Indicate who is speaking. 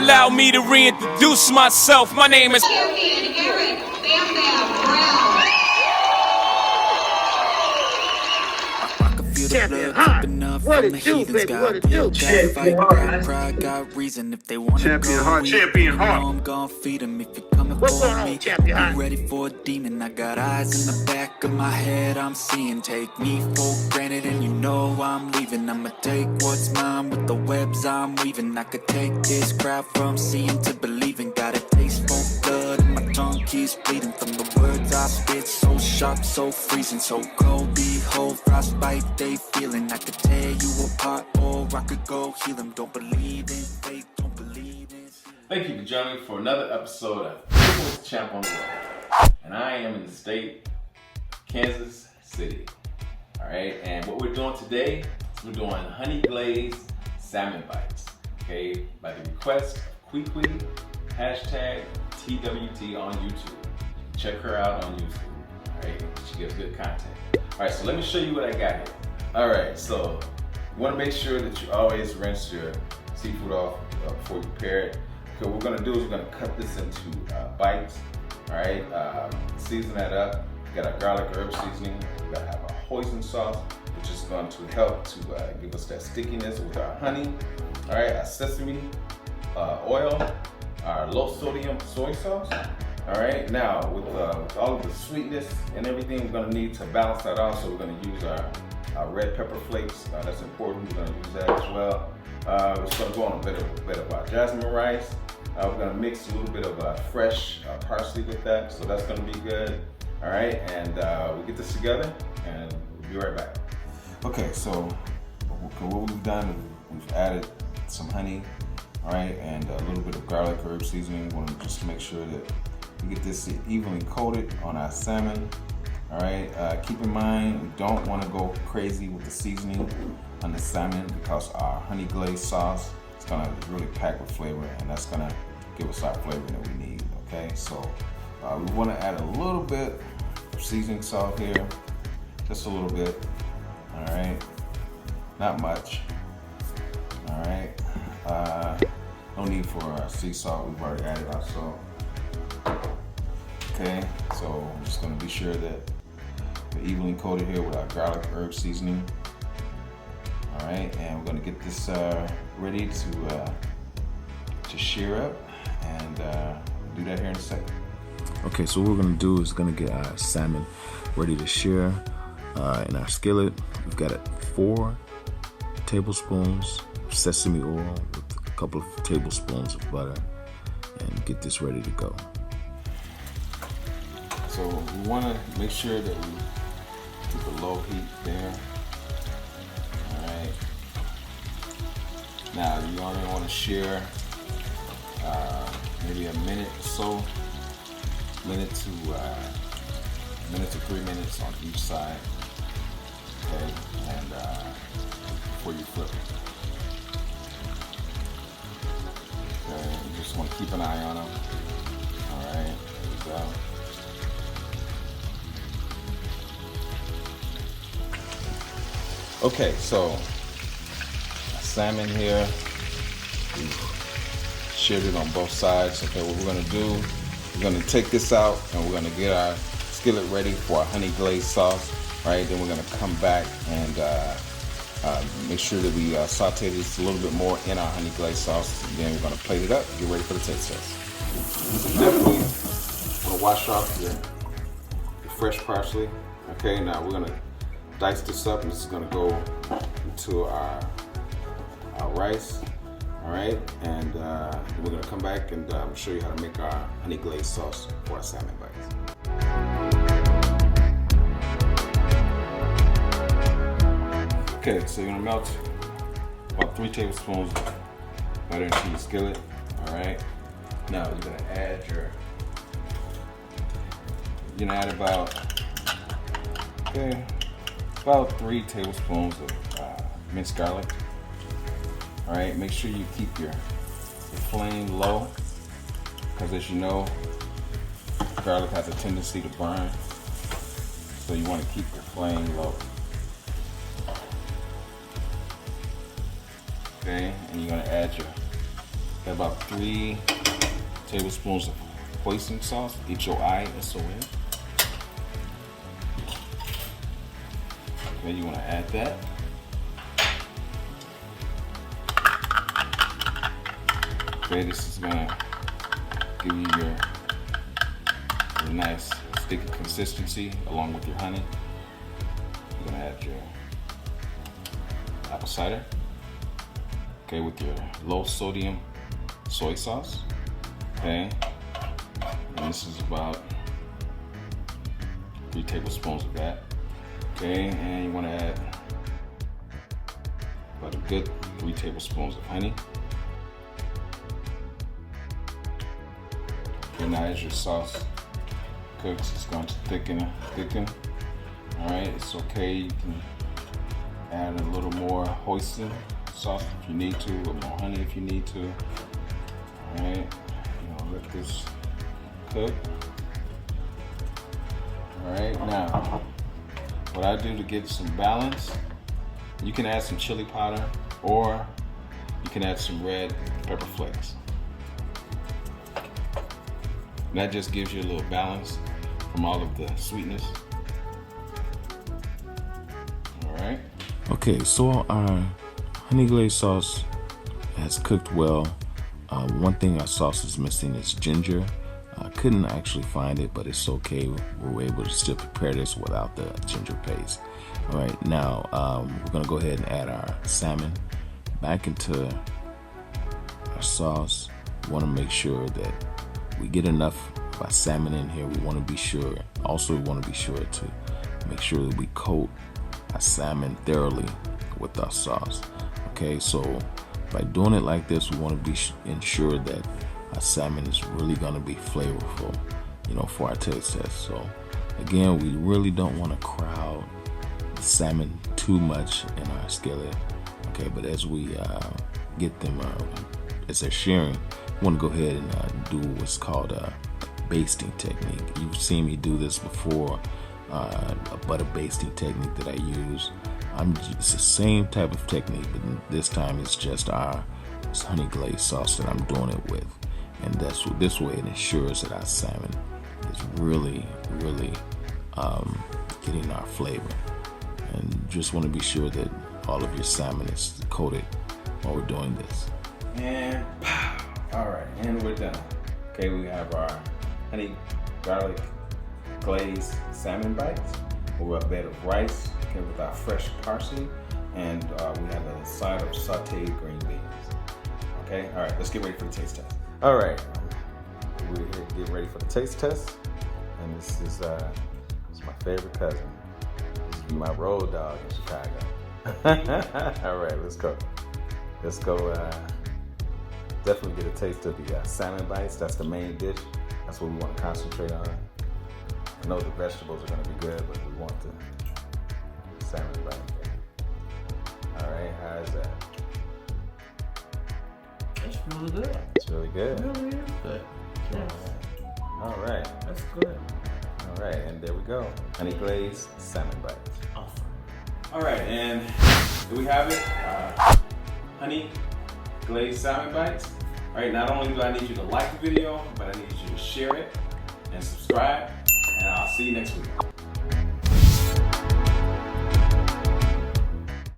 Speaker 1: Allow me to reintroduce myself. My name is
Speaker 2: Champion Eric Bam Bam Brown.
Speaker 3: Champion Hot. What it do, baby? What it do?
Speaker 4: Champion Hot.
Speaker 3: Champion Hot.
Speaker 4: Champion Hot.
Speaker 3: What's going on, Champion Hot?
Speaker 5: Ready for a demon, I got eyes in the back of my head, I'm seeing. Take me for granted and you know I'm leaving. I'ma take what's mine with the webs I'm weaving. I could take this crowd from seeing to believing. Got a taste for blood and my tongue keeps bleeding. From the words I spit, so sharp, so freezing, so cold. Behold, frostbite they feeling. I could tear you apart or I could go heal them. Don't believe in fate, don't believe in...
Speaker 6: Thank you for joining me for another episode of People's Champ on the Road. And I am in the state of Kansas City. Alright, and what we're doing today is we're doing Honey Glazed Salmon Bites. Okay, by the request of Kwee, hashtag TWT on YouTube. Check her out on YouTube. Alright, she gives good content. Alright, so let me show you what I got here. Alright, so you want to make sure that you always rinse your seafood off before you prepare it. So what we're gonna do is we're gonna cut this into bites. All right, season that up. We got a garlic herb seasoning. We gotta have a hoisin sauce, which is going to help to give us that stickiness with our honey. All right, our sesame oil, our low sodium soy sauce. All right, now with all of the sweetness and everything, we're gonna need to balance that out. So we're gonna use our red pepper flakes. That's important. We're gonna use that as well. We're just gonna go on a bit of jasmine rice. We're gonna mix a little bit of fresh parsley with that, so that's gonna be good. All right, and we'll get this together, and we'll be right back. Okay, so what we've done is we've added some honey, all right, and a little bit of garlic herb seasoning. We want to just make sure that we get this evenly coated on our salmon. All right, keep in mind we don't want to go crazy with the seasoning on the salmon because our honey glazed sauce is gonna really pack with flavor, and that's gonna give us our flavor that we need. Okay, so we want to add a little bit of seasoning salt here, just a little bit. All right, not much. All right, no need for sea salt. We've already added our salt. Okay, so I'm just gonna be sure that we're evenly coated here with our garlic herb seasoning. All right, and we're gonna get this ready to shear up, and do that here in a second. Okay, so what we're gonna do is gonna get our salmon ready to shear in our skillet. We've got 4 tablespoons of sesame oil with a couple of tablespoons of butter, and get this ready to go. So we wanna make sure that we keep a low heat there. Now you only want to shear maybe a minute or so, minute to 3 minutes on each side. Okay, and before you flip it. Okay, you just want to keep an eye on them. All right, there we go. Okay, so salmon here, we've sheared it on both sides. Okay, what we're gonna do, we're gonna take this out and we're gonna get our skillet ready for our honey glazed sauce. Right, then we're gonna come back and make sure that we saute this a little bit more in our honey glazed sauce, and then we're gonna plate it up, get ready for the taste test. Definitely wanna wash off your fresh parsley. Okay, now we're gonna dice this up, and this is gonna go into our rice. All right, and we're gonna come back and show you how to make our honey glazed sauce for our salmon bites. Okay, so you're gonna melt about 3 tablespoons of butter into your skillet. All right, now you're gonna add about 3 tablespoons of minced garlic. All right, make sure you keep your flame low, because as you know, garlic has a tendency to burn, so you want to keep your flame low. Okay, and you're going to add your
Speaker 4: Got about 3 tablespoons of hoisin sauce, HOI-SON. Okay, you want to add that. Okay, this is gonna give you your nice sticky consistency along with your honey. You're gonna add your apple cider. Okay, with your low sodium soy sauce. Okay, and this is about 3 tablespoons of that. Okay, and you want to add about a good 3 tablespoons of honey. Okay, now as your sauce cooks, it's going to thicken. All right, it's okay. You can add a little more hoisin sauce if you need to, or more honey if you need to. All right, let this cook. All right, now what I do to get some balance, you can add some chili powder or you can add some red pepper flakes. And that just gives you a little balance from all of the sweetness. All right. Okay, so our honey glazed sauce has cooked well. One thing our sauce is missing is ginger. I couldn't actually find it, but it's okay. We're able to still prepare this without the ginger paste. All right, now we're gonna go ahead and add our salmon back into our sauce. We wanna make sure that we get enough of our salmon in here. We wanna be sure, also we wanna be sure to make sure that we coat our salmon thoroughly with our sauce. Okay, so by doing it like this, we want to ensure that our salmon is really going to be flavorful, for our taste test. So again, we really don't want to crowd the salmon too much in our skillet. Okay, but as we get them, as they're shearing, we want to go ahead and do what's called a basting technique. You've seen me do this before, a butter basting technique that I use. It's the same type of technique, but this time it's just our honey glazed sauce that I'm doing it with. And this way it ensures that our salmon is really getting our flavor. And just want to be sure that all of your salmon is coated while we're doing this. And all right, and we're done. Okay, we have our honey garlic glazed salmon bites over a bed of rice, okay, with our fresh parsley, and we have a side of sauteed green beans. Okay, all right, let's get ready for the taste test. All right, we're here to get ready for the taste test, and this is my favorite cousin. This is my road dog in Chicago. All right, let's go. Definitely get a taste of the salmon bites. That's the main dish. That's what we want to concentrate on. I know the vegetables are going to be good, but we want the salmon bite. All right, how is that?
Speaker 7: It's really good.
Speaker 4: It's really good.
Speaker 7: It really is good. Yes.
Speaker 4: All right.
Speaker 7: That's good.
Speaker 4: All right, and there we go. Honey glazed salmon bites.
Speaker 7: Awesome.
Speaker 6: All right, and here we have it. Honey glazed salmon bites. All right, not only do I need you to like the video, but I need you to share it and subscribe, and I'll see you next week.